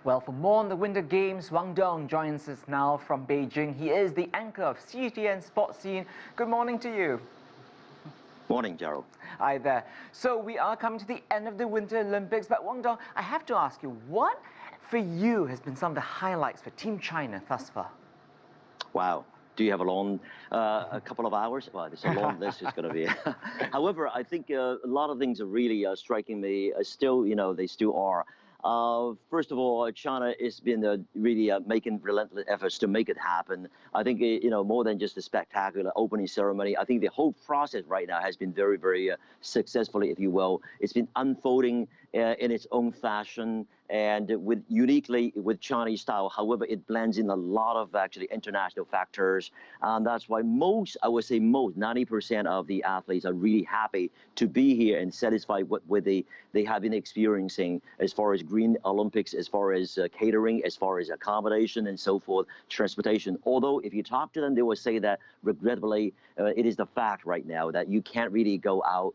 Well, for more on the Winter Games, Wang Dong joins us now from Beijing. He is the anchor of CGTN Sports Scene. Good morning to you. Morning, Gerald. Hi there. So we are coming to the end of the Winter Olympics, but Wang Dong, I have to ask you, what for you has been some of the highlights for Team China thus far? Wow. Do you have a couple of hours? Well, it's a long list. It's going to be. However, I think a lot of things are really striking me. Still, they still are. First of all, China has been really making relentless efforts to make it happen. I think, more than just a spectacular opening ceremony, I think the whole process right now has been very, very successfully, if you will. It's been unfolding in its own fashion and uniquely with Chinese style. However, it blends in a lot of actually international factors. And that's why I would say most, 90% of the athletes are really happy to be here and satisfied with what they have been experiencing as far as Green Olympics, as far as catering, as far as accommodation and so forth, transportation. Although if you talk to them, they will say that regrettably, it is the fact right now that you can't really go out,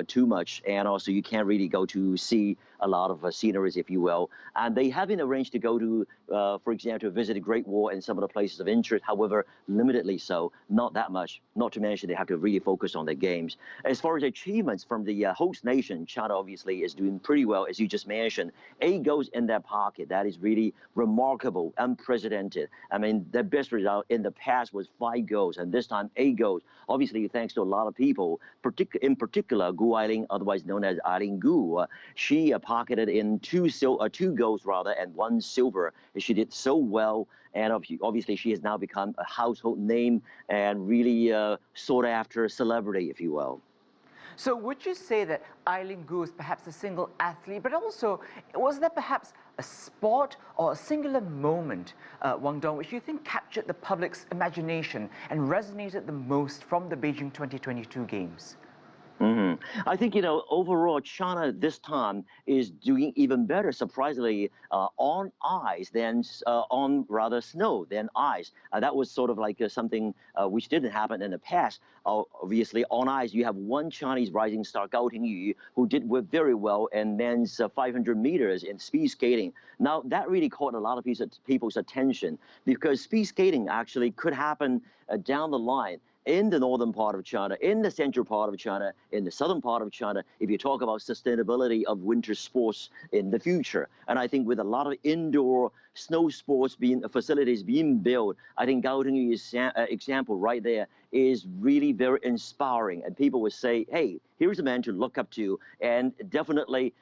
too much. And also you can't really go to see a lot of sceneries, if you will. And they have been arranged to go to, for example, to visit the Great Wall and some of the places of interest, however, limitedly so, not that much, not to mention they have to really focus on their games. As far as achievements from the host nation, China obviously is doing pretty well, as you just mentioned. 8 goals in their pocket. That is really remarkable, unprecedented. I mean, their best result in the past was 5 goals, and this time 8 goals. Obviously, thanks to a lot of people, in particular, Gu Ailing, otherwise known as Ailing Gu. She pocketed in 2 goals rather, and 1 silver. She did so well, and obviously she has now become a household name and really sought after celebrity, if you will. So would you say that Ailing Gu is perhaps a single athlete, but also was there perhaps a sport or a singular moment, Wang Dong, which you think captured the public's imagination and resonated the most from the Beijing 2022 Games? I think, overall, China this time is doing even better, surprisingly, on ice than on rather snow than ice. That was sort of like something which didn't happen in the past. Obviously, on ice, you have one Chinese rising star, Gao Tingyu, who did very well in men's 500 meters in speed skating. Now, that really caught a lot of people's attention because speed skating actually could happen down the line in the northern part of China, in the central part of China, in the southern part of China, if you talk about sustainability of winter sports in the future. And I think with a lot of indoor snow sports facilities being built, I think Gao Tingyu's example right there is really very inspiring. And people would say, hey, here's a man to look up to. And definitely,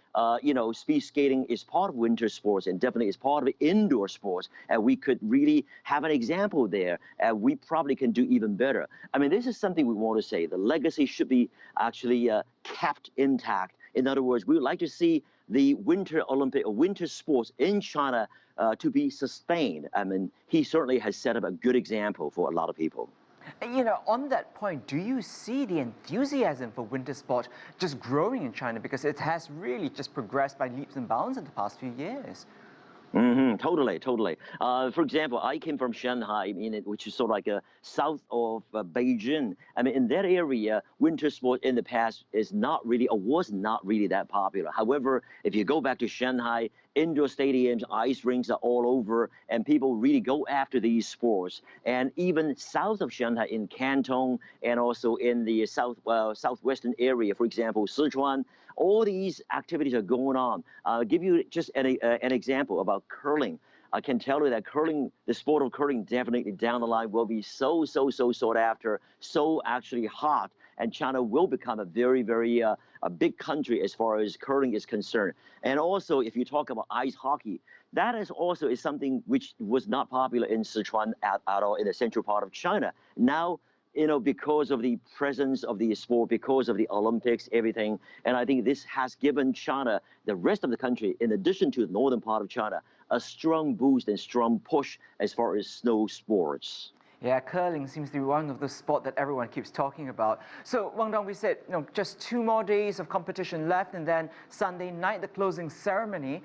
speed skating is part of winter sports and definitely is part of indoor sports. And we could really have an example there. And we probably can do even better. I mean, this is something we want to say. The legacy should be actually kept intact. In other words, we would like to see the Winter Olympic or winter sports in China to be sustained. I mean, he certainly has set up a good example for a lot of people. On that point, do you see the enthusiasm for winter sport just growing in China because it has really just progressed by leaps and bounds in the past few years? Totally. For example, I came from Shanghai, which is sort of like south of Beijing. I mean, in that area, winter sport in the past is not really or was not really that popular. However, if you go back to Shanghai, indoor stadiums, ice rinks are all over, and people really go after these sports. And even south of Shanghai, in Canton, and also in the southwestern area, for example, Sichuan, all these activities are going on. I'll give you just an example about curling. I can tell you that the sport of curling definitely down the line will be so sought after, so actually hot, and China will become a very, very a big country as far as curling is concerned. And also, if you talk about ice hockey, that is something which was not popular in Sichuan at all in the central part of China. Now, because of the presence of the sport, because of the Olympics, everything. And I think this has given China, the rest of the country, in addition to the northern part of China, a strong boost and strong push as far as snow sports. Yeah, curling seems to be one of the sports that everyone keeps talking about. So, Wang Dong, we said, just 2 more days of competition left, and then Sunday night, the closing ceremony.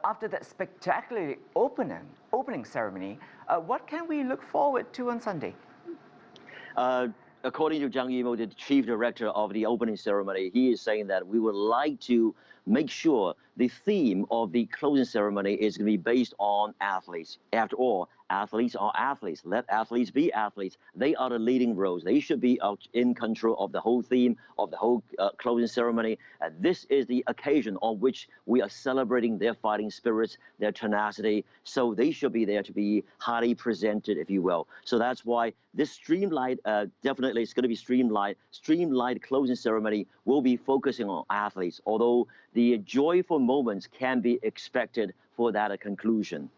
After that spectacularly opening ceremony, what can we look forward to on Sunday? According to Zhang Yimou, the chief director of the opening ceremony, he is saying that we would like to make sure the theme of the closing ceremony is going to be based on athletes. After all, athletes are athletes. Let athletes be athletes. They are the leading roles. They should be out in control of the whole theme, of the whole closing ceremony. This is the occasion on which we are celebrating their fighting spirits, their tenacity. So they should be there to be highly presented, if you will. So that's why this streamlined, definitely it's going to be streamlined closing ceremony will be focusing on athletes, although the joyful moments can be expected for that conclusion.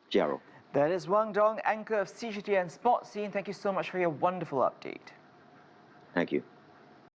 Gerald. That is Wang Dong, anchor of CGTN Sports Scene. Thank you so much for your wonderful update. Thank you.